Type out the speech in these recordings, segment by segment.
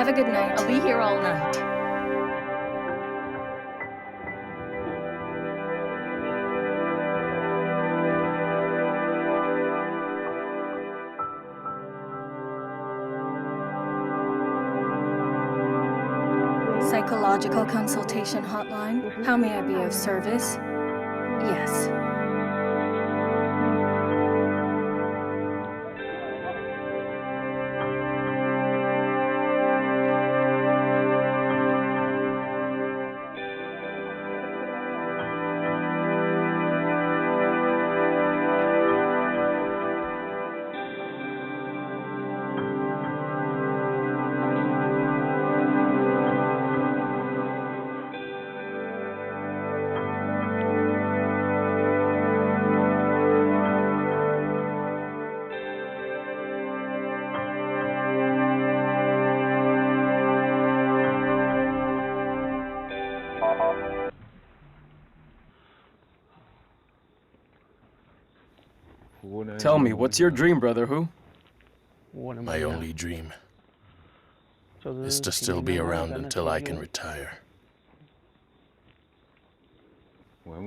Have a good night. I'll be here all night. Psychological consultation hotline. How may I be of service? Yes. Tell me, what's your dream, brother Who? My only dream is to still be around until I can retire.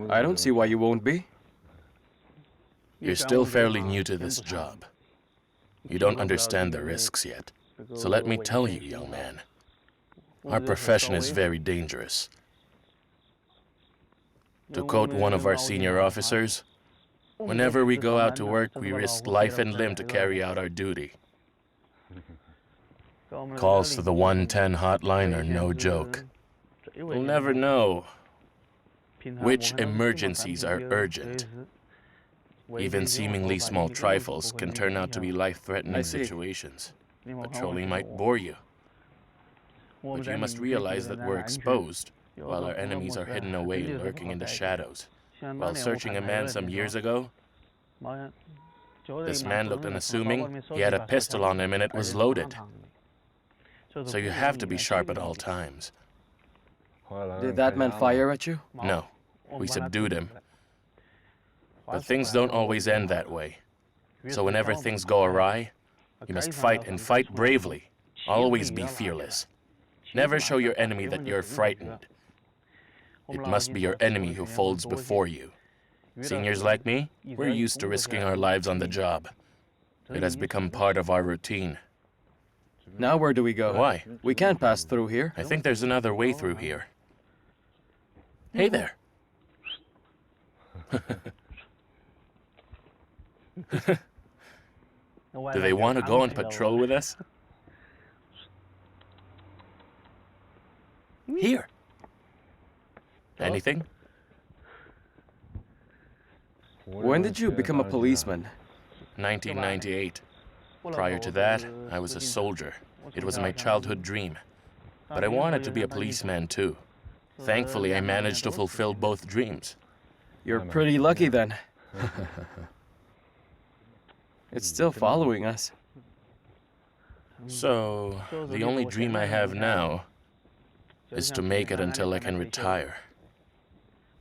I don't see why you won't be. You're still fairly new to this job. You don't understand the risks yet. So let me tell you, young man, our profession is very dangerous. To quote one of our senior officers, whenever we go out to work, we risk life and limb to carry out our duty. Calls to the 110 hotline are no joke. We'll never know which emergencies are urgent. Even seemingly small trifles can turn out to be life-threatening situations. Patrolling might bore you, but you must realize that we're exposed, while our enemies are hidden away and lurking in the shadows. While searching a man some years ago, this man looked unassuming. He had a pistol on him and it was loaded. So you have to be sharp at all times. Did that man fire at you? No, we subdued him. But things don't always end that way. So whenever things go awry, you must fight and fight bravely. Always be fearless. Never show your enemy that you're frightened. It must be your enemy who folds before you. Seniors like me, we're used to risking our lives on the job. It has become part of our routine. Now where do we go? Why? We can't pass through here. I think there's another way through here. Hey there. Do they want to go on patrol with us? Here. Anything? When did you become a policeman? 1998. Prior to that, I was a soldier. It was my childhood dream. But I wanted to be a policeman too. Thankfully, I managed to fulfill both dreams. You're pretty lucky then. It's still following us. So, the only dream I have now is to make it until I can retire.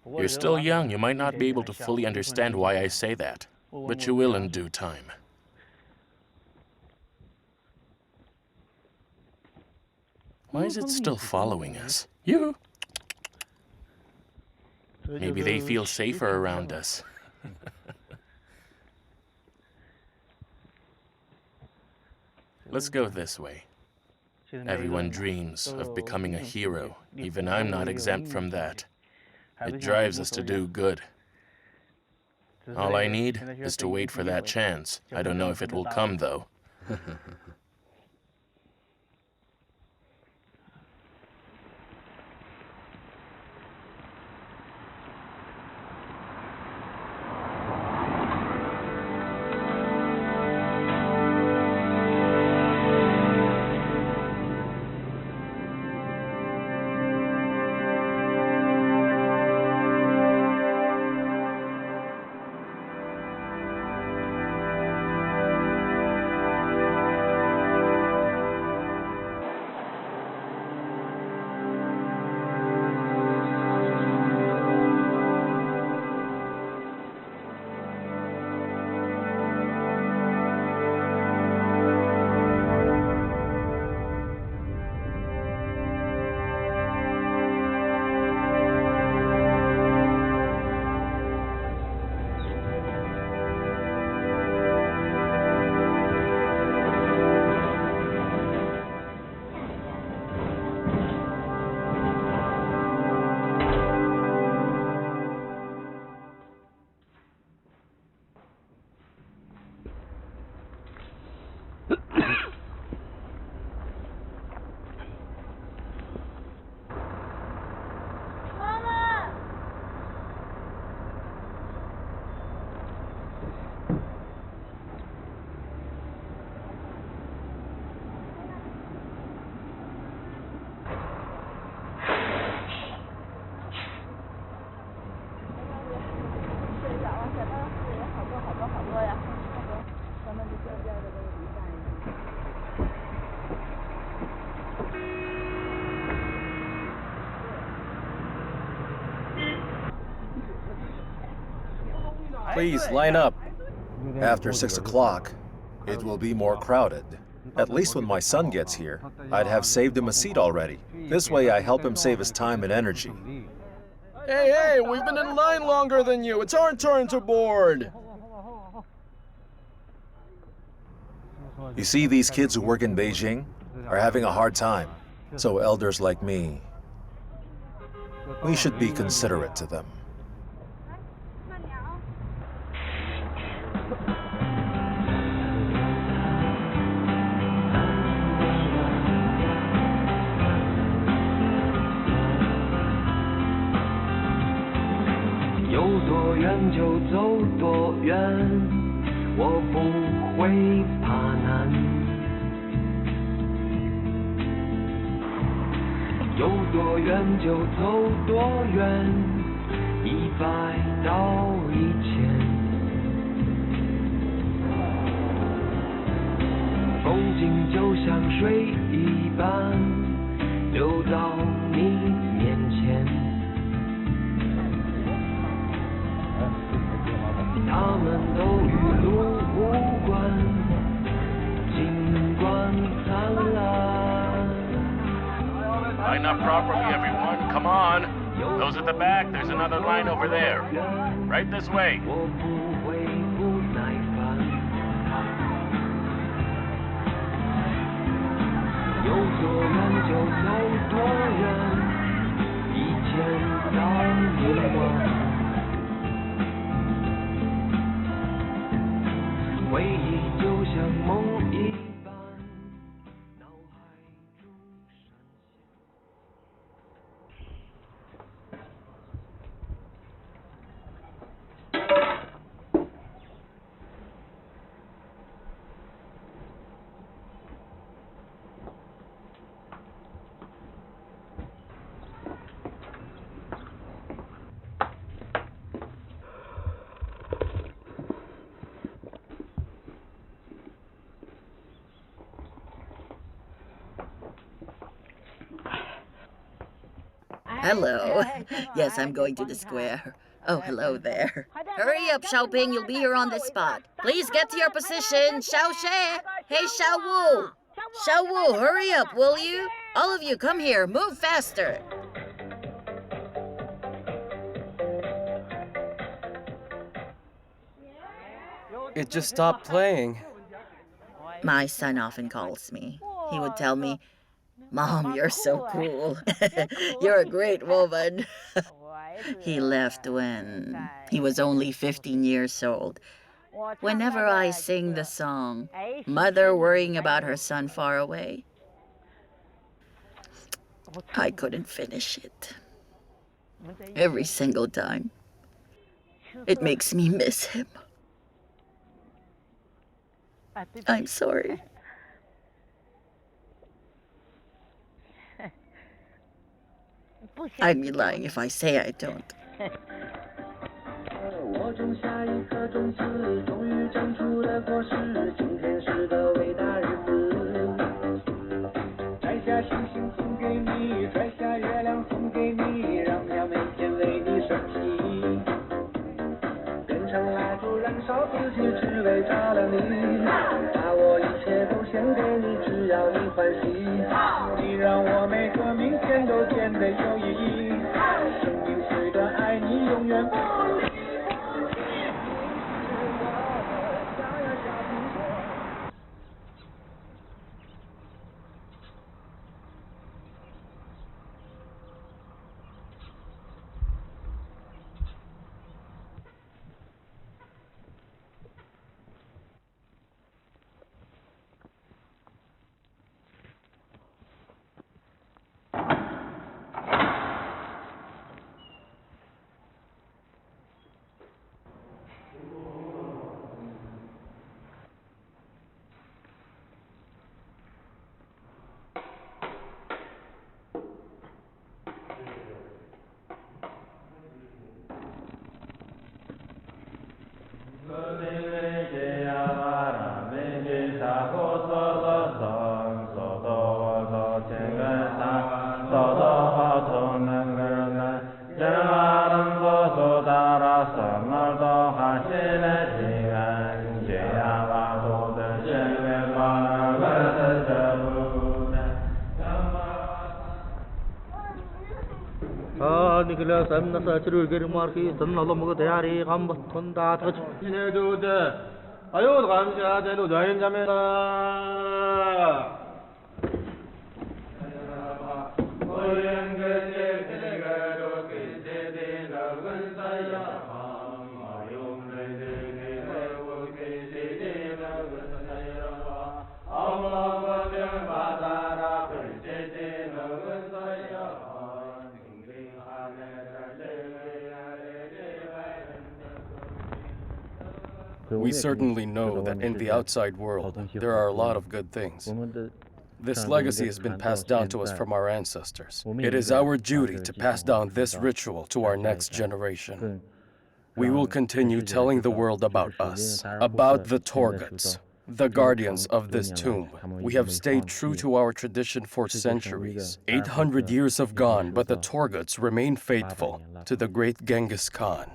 You're still young, you might not be able to fully understand why I say that, but you will in due time. Why is it still following us? You? Maybe they feel safer around us. Let's go this way. Everyone dreams of becoming a hero. Even I'm not exempt from that. It drives us to do good. All I need is to wait for that chance. I don't know if it will come, though. Please, line up. After 6 o'clock, it will be more crowded. At least when my son gets here, I'd have saved him a seat already. This way I help him save his time and energy. Hey, we've been in line longer than you. It's our turn to board. You see, these kids who work in Beijing are having a hard time. So elders like me, we should be considerate to them. Line up properly, everyone. Come on. Those at the back, there's another line over there. Right this way. Hello. Yes, I'm going to the square. Oh, hello there. Hurry up, Xiaoping. You'll be here on the spot. Please get to your position. Xiao She. Hey, Xiao Wu. Xiao Wu, hurry up, will you? All of you, come here. Move faster. It just stopped playing. My son often calls me. He would tell me, "Mom, you're so cool. You're a great woman." He left when he was only 15 years old. Whenever I sing the song, Mother Worrying About Her Son Far Away, I couldn't finish it. Every single time. It makes me miss him. I'm sorry. I'd be lying if I say I don't. 我种下一颗种子，终于长出了果实。今天是个伟大日子，摘下星星送给你，摘下月亮送给你，让它每天为你升起。变成蜡烛燃烧自己，只为照亮你。把我一切都献给你，只要你欢喜。你让我每个明天都变得有意义。生命虽短，爱你永远不离。 Sama We certainly know that in the outside world, there are a lot of good things. This legacy has been passed down to us from our ancestors. It is our duty to pass down this ritual to our next generation. We will continue telling the world about us, about the Torguts, the guardians of this tomb. We have stayed true to our tradition for centuries. 800 years have gone, but the Torguts remain faithful to the great Genghis Khan.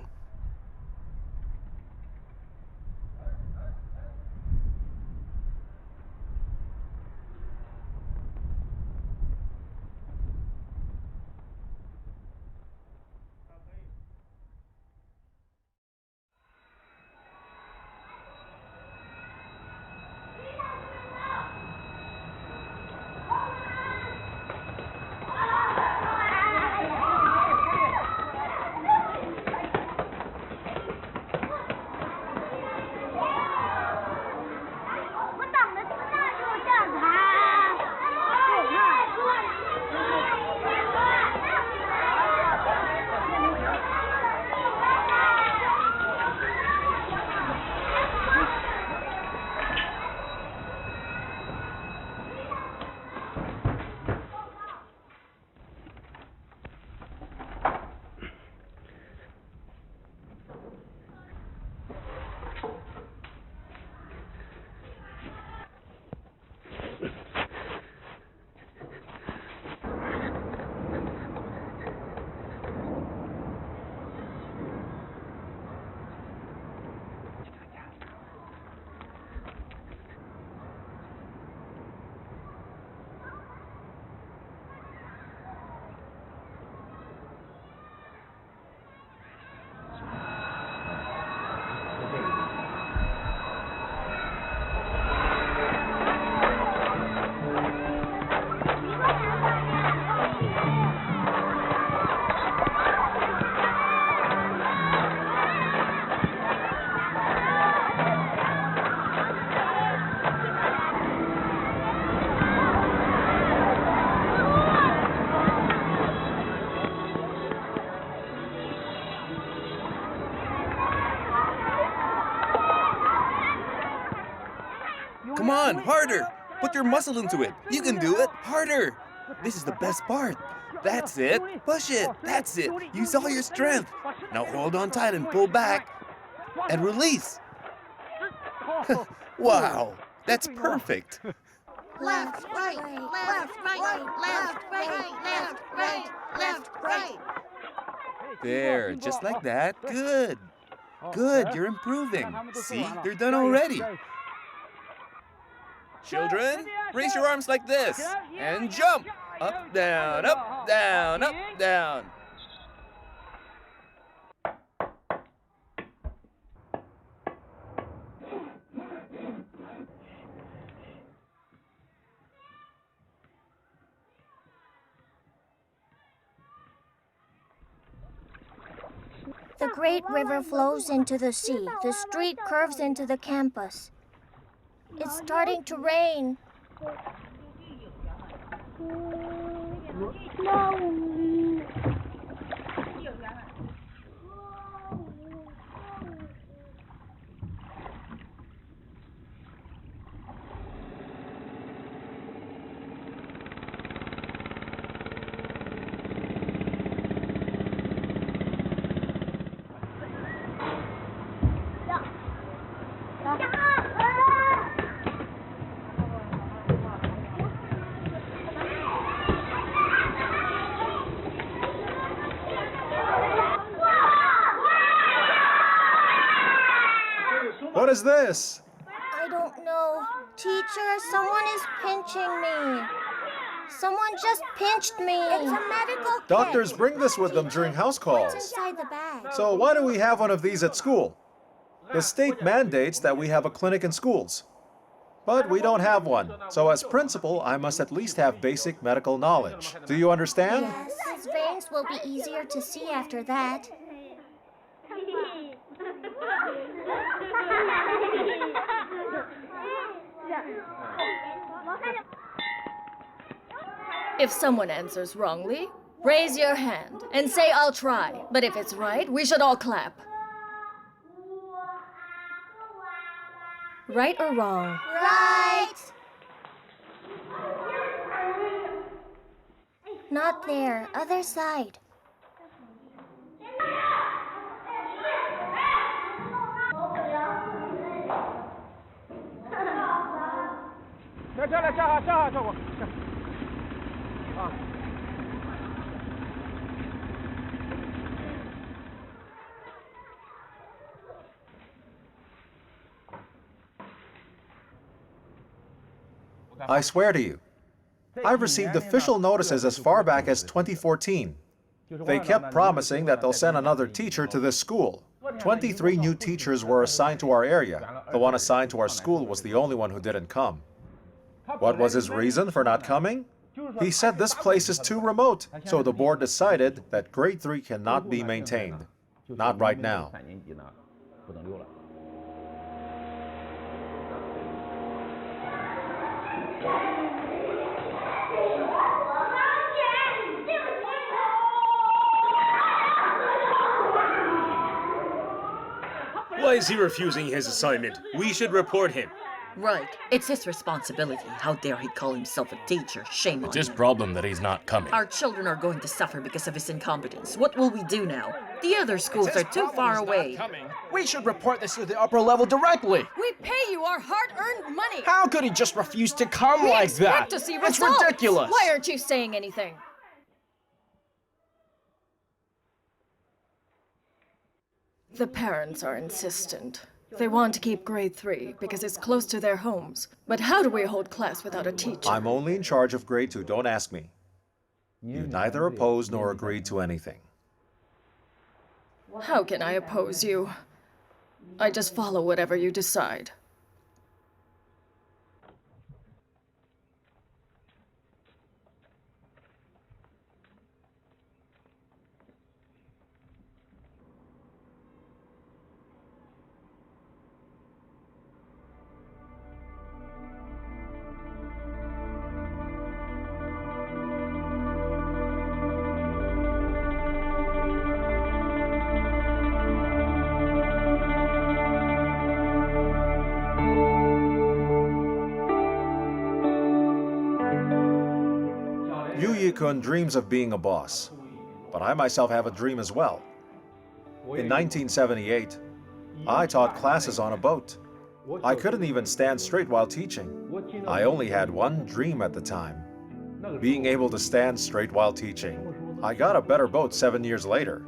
Come on, harder! Put your muscle into it. You can do it. Harder! This is the best part. That's it. Push it. That's it. Use all your strength. Now hold on tight and pull back. And release. Wow, that's perfect. Left, right, left, right, left, right, left, right, left, right. There, just like that. Good. Good, you're improving. See, they're done already. Children, raise your arms like this and jump. Up, down, up, down, up, down. The great river flows into the sea. The street curves into the campus. It's starting to rain. What is this? I don't know. Teacher, someone is pinching me. Someone just pinched me. It's a medical kit. Doctors bring this with them during house What's calls. inside the bag? So why do we have one of these at school? The state mandates that we have a clinic in schools. But we don't have one. So as principal, I must at least have basic medical knowledge. Do you understand? Yes, his veins will be easier to see after that. If someone answers wrongly, raise your hand and say, I'll try. But if it's right, we should all clap. Right or wrong? Right. Not there. Other side. I swear to you, I've received official notices as far back as 2014. They kept promising that they'll send another teacher to this school. 23 new teachers were assigned to our area. The one assigned to our school was the only one who didn't come. What was his reason for not coming? He said this place is too remote, so the board decided that grade 3 cannot be maintained. Not right now. Why is he refusing his assignment? We should report him. Right. It's his responsibility. How dare he call himself a teacher? Shame on It's his him. problem that he's not coming. Our children are going to suffer because of his incompetence. What will we do now? The other schools are too far away. We should report this to the upper level directly. We pay you our hard-earned money. How could he just refuse to come We like expect that? to see It's results. ridiculous. Why aren't you saying anything? The parents are insistent. They want to keep grade 3 because it's close to their homes. But how do we hold class without a teacher? I'm only in charge of grade 2, don't ask me. You neither opposed nor agreed to anything. How can I oppose you? I just follow whatever you decide. Yu Yi-kun dreams of being a boss, but I myself have a dream as well. In 1978, I taught classes on a boat. I couldn't even stand straight while teaching. I only had one dream at the time, being able to stand straight while teaching. I got a better boat 7 years later.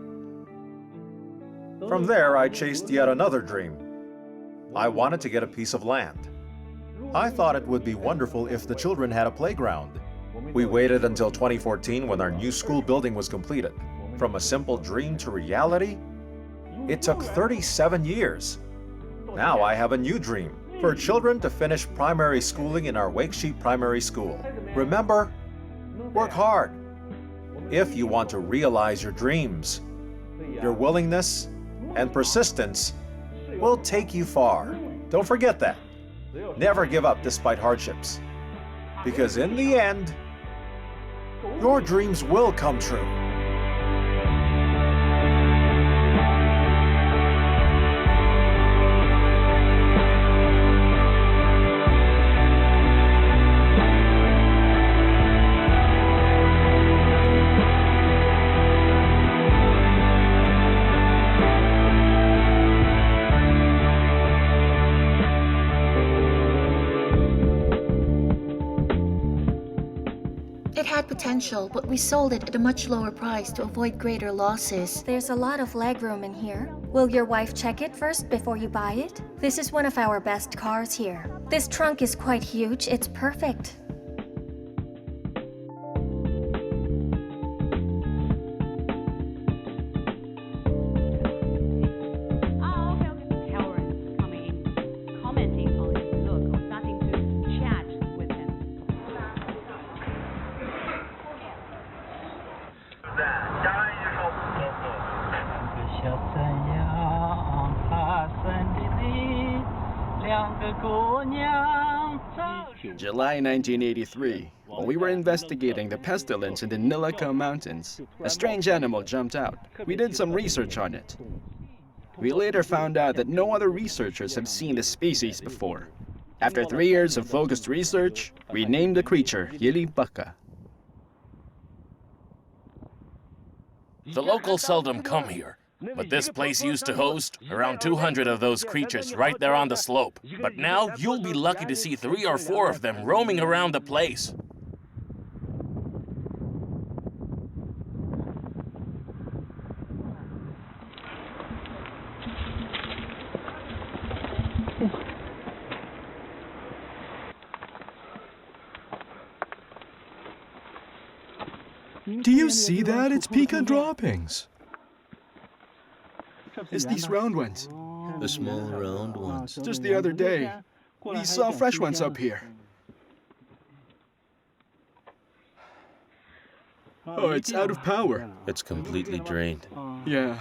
From there, I chased yet another dream. I wanted to get a piece of land. I thought it would be wonderful if the children had a playground. We waited until 2014 when our new school building was completed. From a simple dream to reality, it took 37 years. Now I have a new dream, for children to finish primary schooling in our Wakeship Primary School. Remember, work hard. If you want to realize your dreams, your willingness and persistence will take you far. Don't forget that. Never give up despite hardships. Because in the end, your dreams will come true. It had potential, but we sold it at a much lower price to avoid greater losses. There's a lot of legroom in here. Will your wife check it first before you buy it? This is one of our best cars here. This trunk is quite huge. It's perfect. July 1983. While we were investigating the pestilence in the Nilaka Mountains, a strange animal jumped out. We did some research on it. We later found out that no other researchers have seen the species before. After 3 years of focused research, we named the creature Yilibaka. The locals seldom come here, but this place used to host around 200 of those creatures right there on the slope. But now you'll be lucky to see 3 or 4 of them roaming around the place. Do you see that? It's pika droppings. It's these round ones. The small round ones. Just the other day, we saw fresh ones up here. Oh, it's out of power. It's completely drained. Yeah.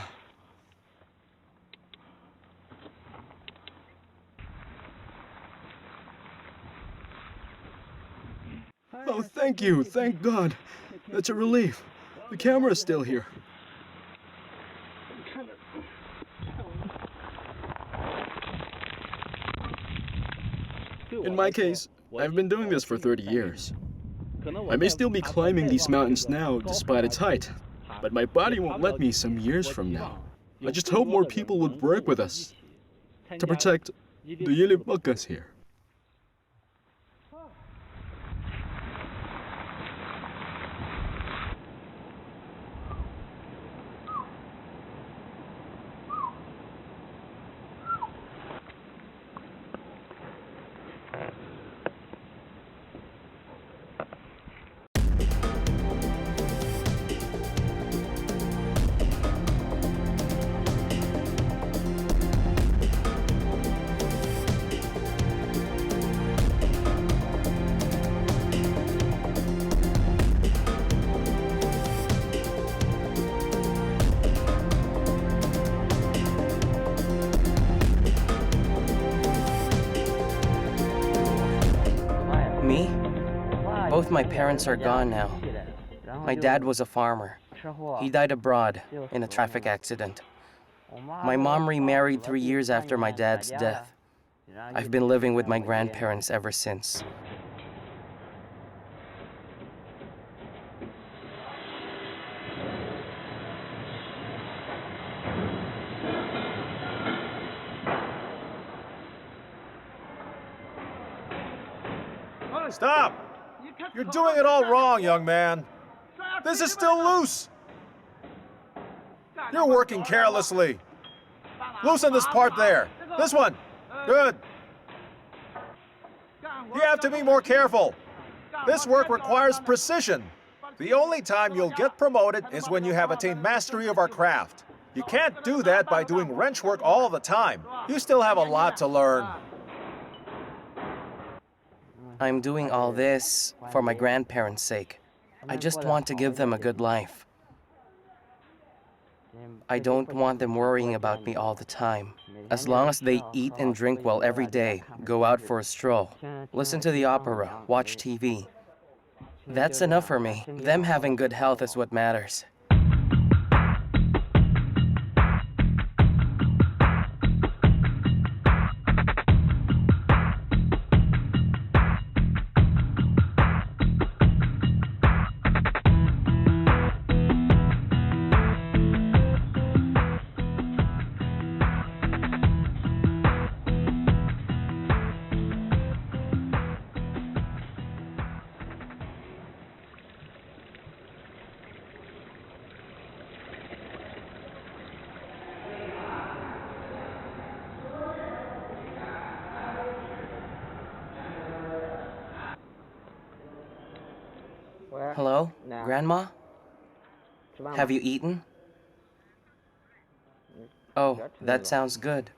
Oh, thank you. Thank God. That's a relief. The camera's still here. In my case, I've been doing this for 30 years. I may still be climbing these mountains now despite its height, but my body won't let me some years from now. I just hope more people would work with us to protect the Yilibakas here. Me? Both my parents are gone now. My dad was a farmer. He died abroad in a traffic accident. My mom remarried 3 years after my dad's death. I've been living with my grandparents ever since. Stop! You're doing it all wrong, young man. This is still loose. You're working carelessly. Loosen this part there. This one. Good. You have to be more careful. This work requires precision. The only time you'll get promoted is when you have attained mastery of our craft. You can't do that by doing wrench work all the time. You still have a lot to learn. I'm doing all this for my grandparents' sake. I just want to give them a good life. I don't want them worrying about me all the time. As long as they eat and drink well every day, go out for a stroll, listen to the opera, watch TV. That's enough for me. Them having good health is what matters. Hello? Grandma? Have you eaten? Oh, that sounds good.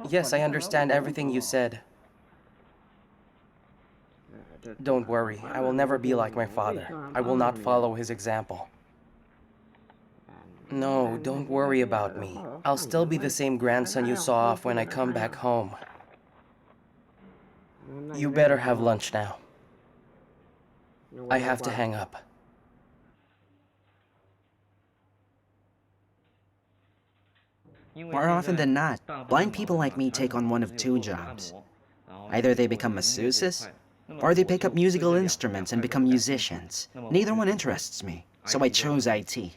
Yes, I understand everything you said. Don't worry, I will never be like my father. I will not follow his example. No, don't worry about me. I'll still be the same grandson you saw off when I come back home. You better have lunch now. I have to hang up. More often than not, blind people like me take on one of two jobs. Either they become masseuses, or they pick up musical instruments and become musicians. Neither one interests me, so I chose IT.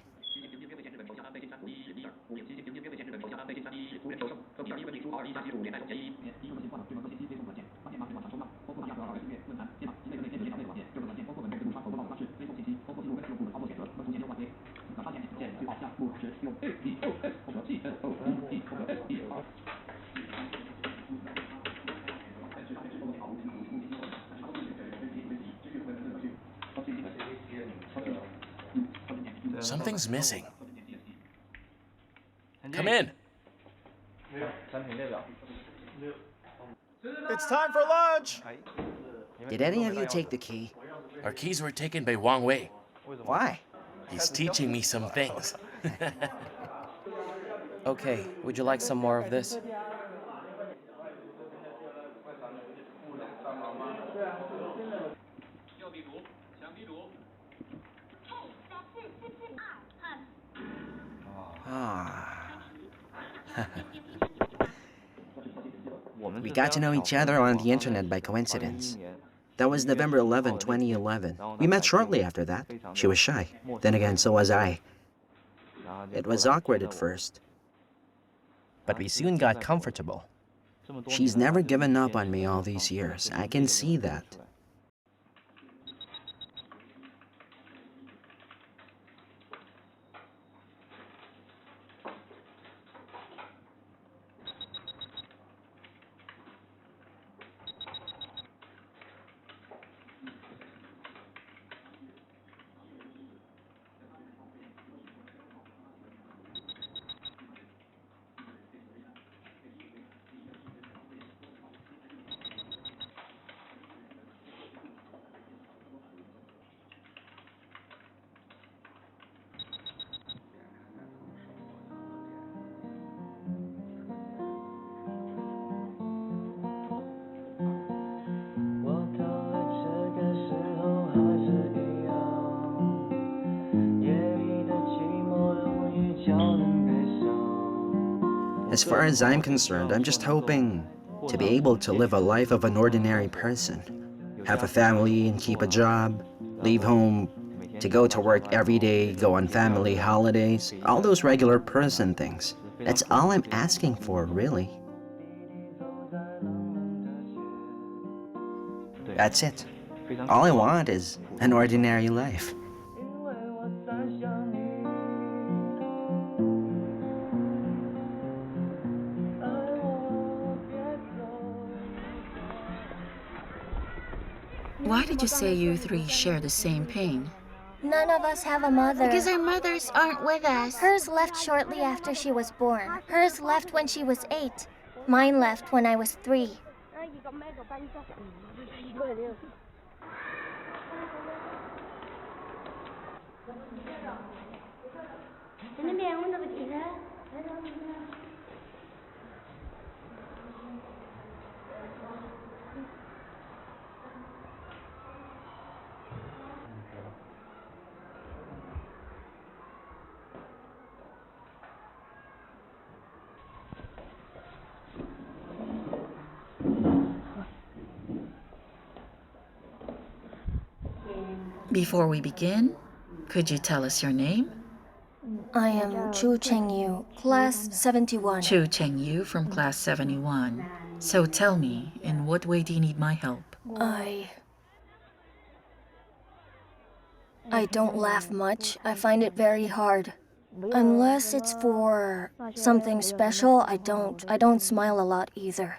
Something's missing. Come in. It's time for lunch! Did any of you take the key? Our keys were taken by Wang Wei. Why? He's teaching me some things. Okay, would you like some more of this? We got to know each other on the internet by coincidence. That was November 11, 2011. We met shortly after that. She was shy. Then again, so was I. It was awkward at first, but we soon got comfortable. She's never given up on me all these years. I can see that. As far as I'm concerned, I'm just hoping to be able to live a life of an ordinary person. Have a family and keep a job, leave home to go to work every day, go on family holidays, all those regular person things. That's all I'm asking for, really. That's it. All I want is an ordinary life. Why did you say you three share the same pain? None of us have a mother. Because our mothers aren't with us. Hers left shortly after she was born. Hers left when she was 8. Mine left when I was 3. Before we begin, could you tell us your name? I am Chu Chengyu, class 71. Chu Chengyu from class 71. So tell me, in what way do you need my help? I don't laugh much. I find it very hard. Unless it's for something special, I don't smile a lot either.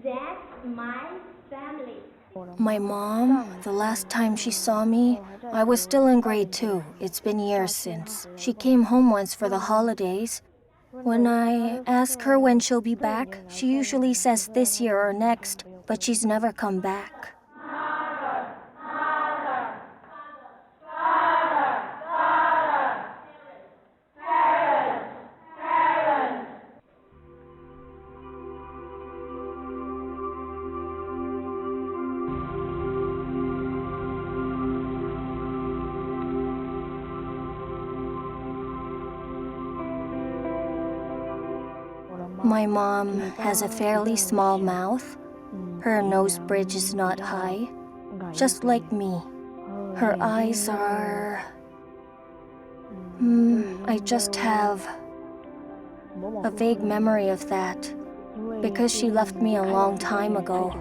That's my family. My mom, the last time she saw me, I was still in grade 2. It's been years since. She came home once for the holidays. When I ask her when she'll be back, she usually says this year or next, but she's never come back. My mom has a fairly small mouth. Her nose bridge is not high, just like me. Her eyes are... I just have a vague memory of that, because she left me a long time ago.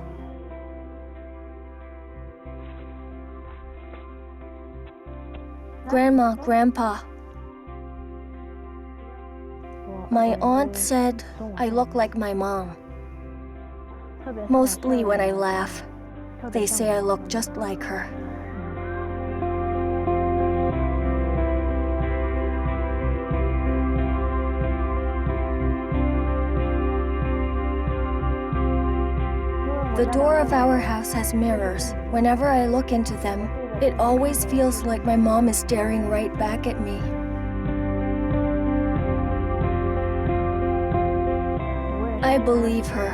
Grandma, Grandpa, my aunt said I look like my mom. Mostly when I laugh, they say I look just like her. The door of our house has mirrors. Whenever I look into them, it always feels like my mom is staring right back at me. I believe her.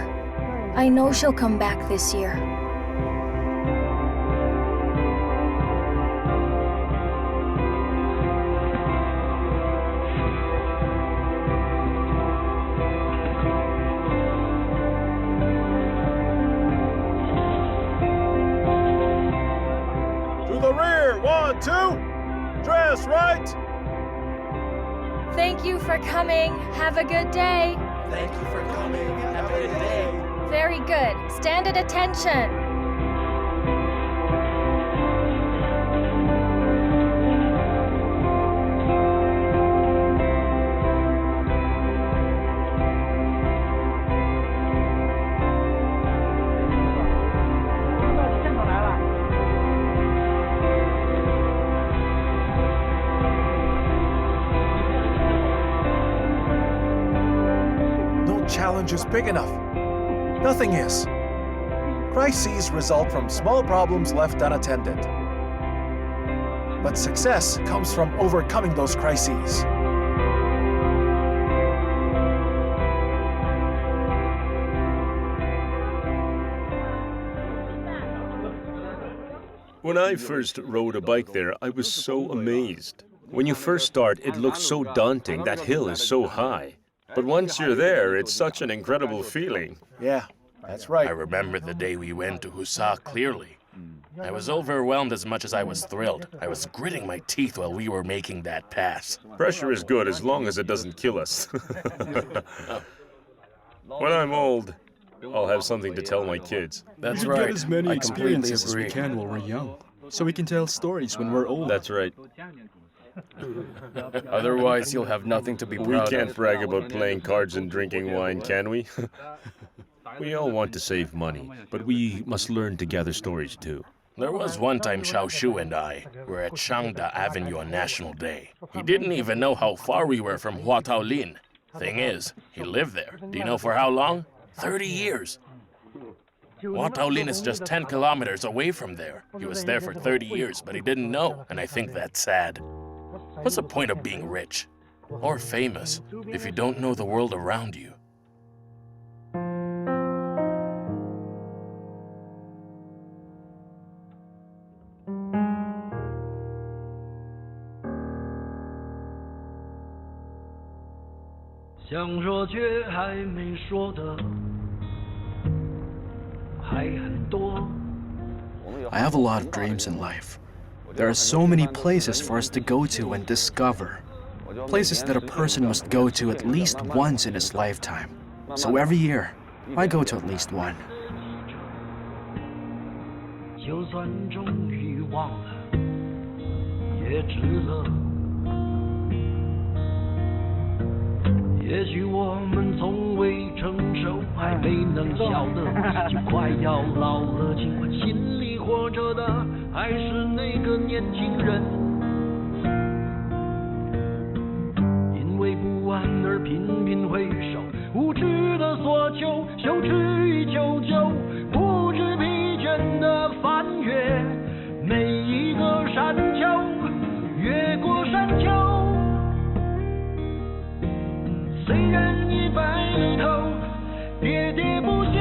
I know she'll come back this year. To the rear, 1, 2. Dress right. Thank you for coming. Have a good day. Thank you for coming. Have a good day. Very good. Stand at attention. Challenge is big enough. Nothing is. Crises result from small problems left unattended. But success comes from overcoming those crises. When I first rode a bike there, I was so amazed. When you first start, it looks so daunting. That hill is so high. But once you're there, it's such an incredible feeling. Yeah, that's right. I remember the day we went to Husa clearly. I was overwhelmed as much as I was thrilled. I was gritting my teeth while we were making that pass. Pressure is good as long as it doesn't kill us. When I'm old, I'll have something to tell my kids. That's We right. get as many I completely experiences as we agree. can while we're young, so we can tell stories when we're old. That's right. Otherwise, you'll have nothing to be We proud can't of. brag about playing cards and drinking wine, can we? We all want to save money, but we must learn to gather stories too. There was one time Xiao Shu and I were at Shangda Avenue on National Day. He didn't even know how far we were from Huataolin. Thing is, he lived there. Do you know for how long? 30 years. Huataolin is just 10 kilometers away from there. He was there for 30 years, but he didn't know, and I think that's sad. What's the point of being rich or famous if you don't know the world around you? I have a lot of dreams in life. There are so many places for us to go to and discover. Places that a person must go to at least once in his lifetime. So every year, I go to at least one. 就算终于忘了，也值得。也许我们从未成熟，还没能晓得，就快要老了。尽管心里活着的还是那个年轻人，因为不安而频频回首，无知的索求，羞耻与求救，不知疲倦的翻越每一个山丘，越过山丘。虽然已白了头，喋喋不休。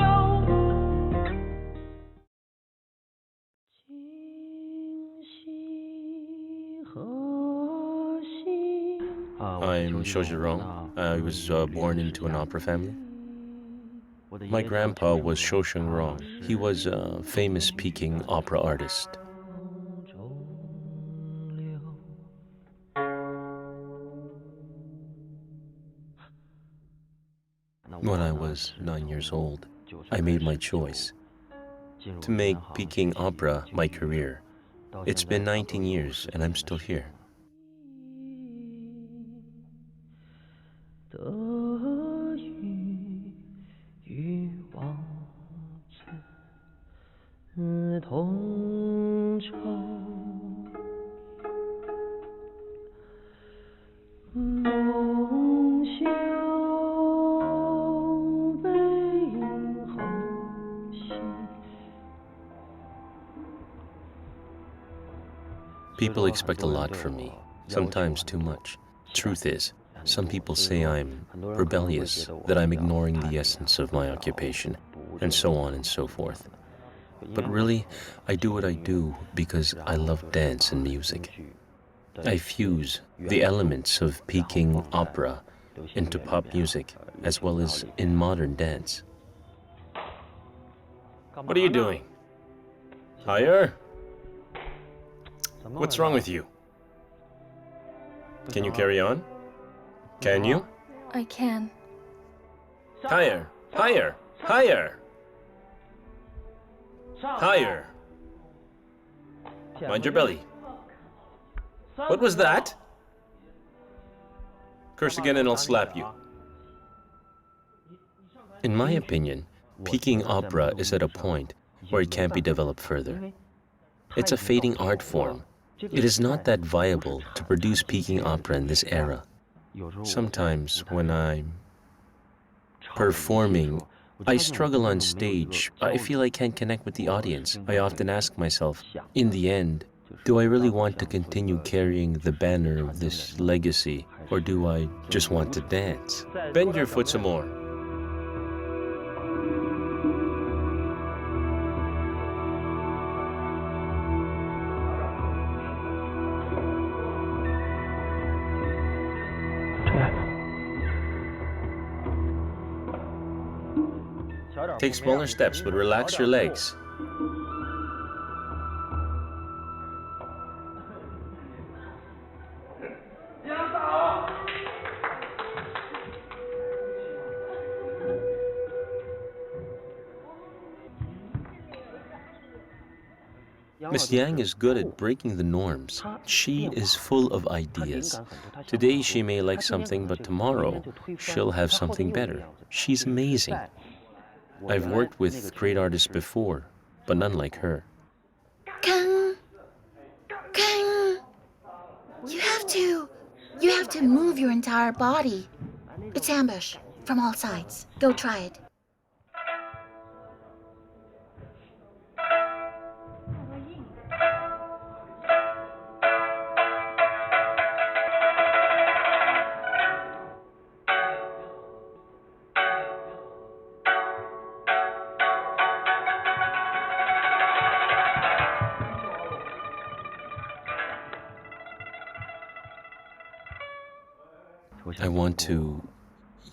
I'm Shou Zhirong. I was born into an opera family. My grandpa was Shou Rong. He was a famous Peking opera artist. When I was 9 years old, I made my choice to make Peking opera my career. It's been 19 years and I'm still here. 得与欲望自同舟，龙啸背后兮。 People expect a lot from me, sometimes too much. Truth is, some people say I'm rebellious, that I'm ignoring the essence of my occupation, and so on and so forth. But really, I do what I do because I love dance and music. I fuse the elements of Peking opera into pop music, as well as in modern dance. What are you doing? Higher? What's wrong with you? Can you carry on? Can you? I can. Higher, higher, higher. Higher. Mind your belly. What was that? Curse again and I'll slap you. In my opinion, Peking opera is at a point where it can't be developed further. It's a fading art form. It is not that viable to produce Peking opera in this era. Sometimes when I'm performing, I struggle on stage. I feel I can't connect with the audience. I often ask myself, in the end, do I really want to continue carrying the banner of this legacy, or do I just want to dance? Bend your foot some more. Take smaller steps, but relax your legs. Miss Yang is good at breaking the norms. She is full of ideas. Today she may like something, but tomorrow she'll have something better. She's amazing. I've worked with great artists before, but none like her. Kang! You have to move your entire body. It's ambush from all sides. Go try it. I want to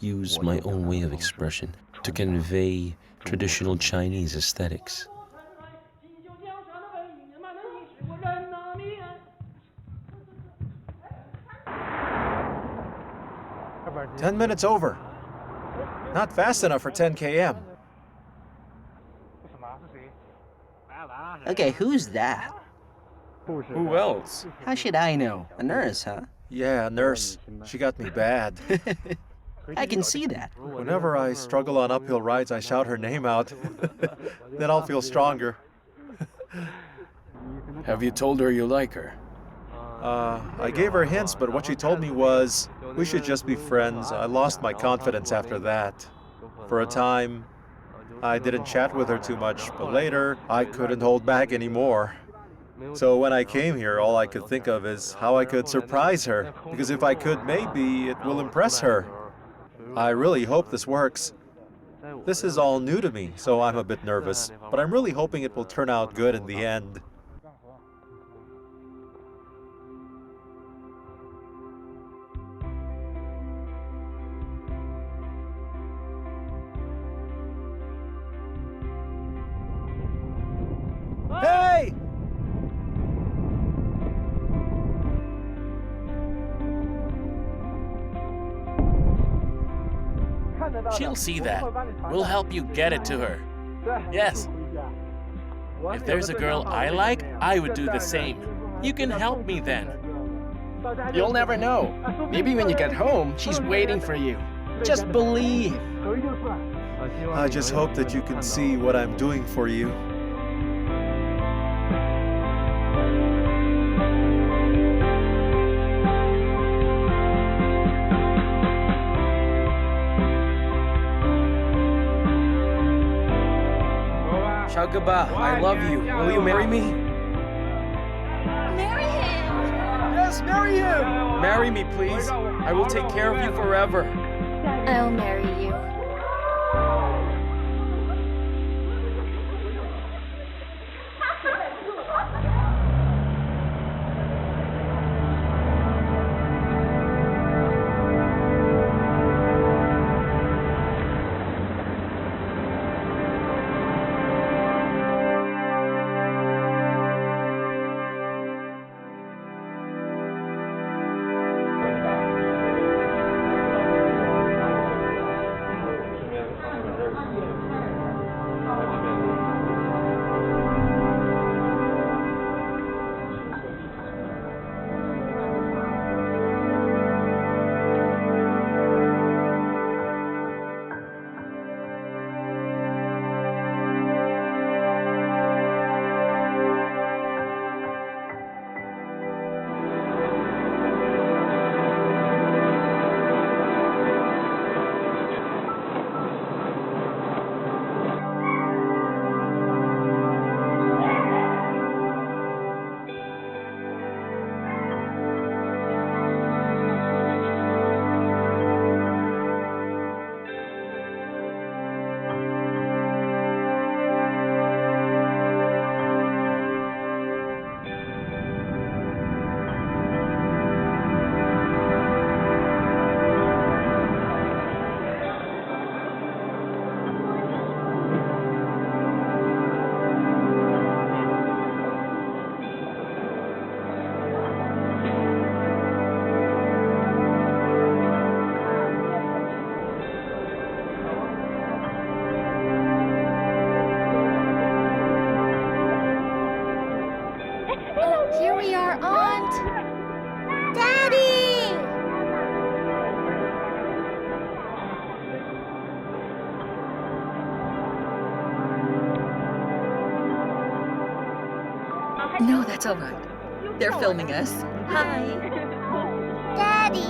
use my own way of expression to convey traditional Chinese aesthetics. 10 minutes over. Not fast enough for 10 km. Okay, who's that? Who else? How should I know? A nurse, huh? Yeah, nurse. She got me bad. I can see that. Whenever I struggle on uphill rides, I shout her name out. Then I'll feel stronger. Have you told her you like her? I gave her hints, but what she told me was, we should just be friends. I lost my confidence after that. For a time, I didn't chat with her too much, but later, I couldn't hold back anymore. So when I came here, all I could think of is how I could surprise her, because if I could, maybe it will impress her. I really hope this works. This is all new to me, so I'm a bit nervous, but I'm really hoping it will turn out good in the end. Hey! She'll see that. We'll help you get it to her. Yes. If there's a girl I like, I would do the same. You can help me then. You'll never know. Maybe when you get home, she's waiting for you. Just believe. I just hope that you can see what I'm doing for you. Shagaba, I love you. Will you marry me? Marry him! Yes, marry him! Marry me, please. I will take care of you forever. I'll marry you. Here we are, Aunt! Daddy! No, that's all right. They're filming us. Hi. Daddy,